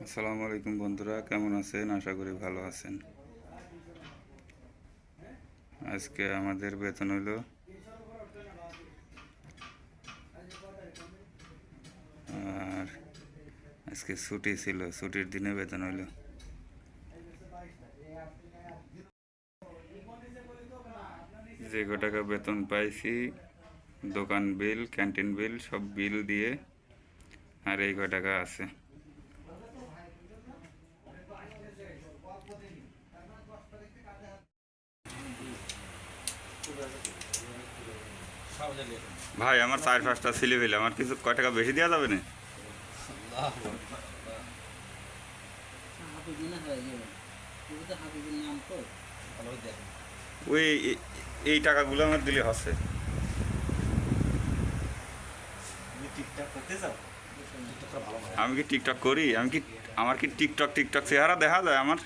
আসসালামু আলাইকুম বন্ধুরা, কেমন আছেন? আশা করি ভালো আছেন। আজকে আমাদের বেতন হইল, আর আজকে ছুটি ছিল, ছুটির দিনে বেতন হইল। যে ক টাকা বেতন পাইছি, দোকান বিল, ক্যান্টিন বিল সব বিল দিয়ে আর এই ক টাকা আছে। ভাই, আমার 4-5টা ছেলে পেলে, আমার কিছু কয় টাকা বেশি দেওয়া যাবে না? ওই এই টাকাগুলো আমার দিলে হচ্ছে। আমি কি টিকটক করি? আমার কি টিকটক টিকটক চেহারা দেখা যায় আমার?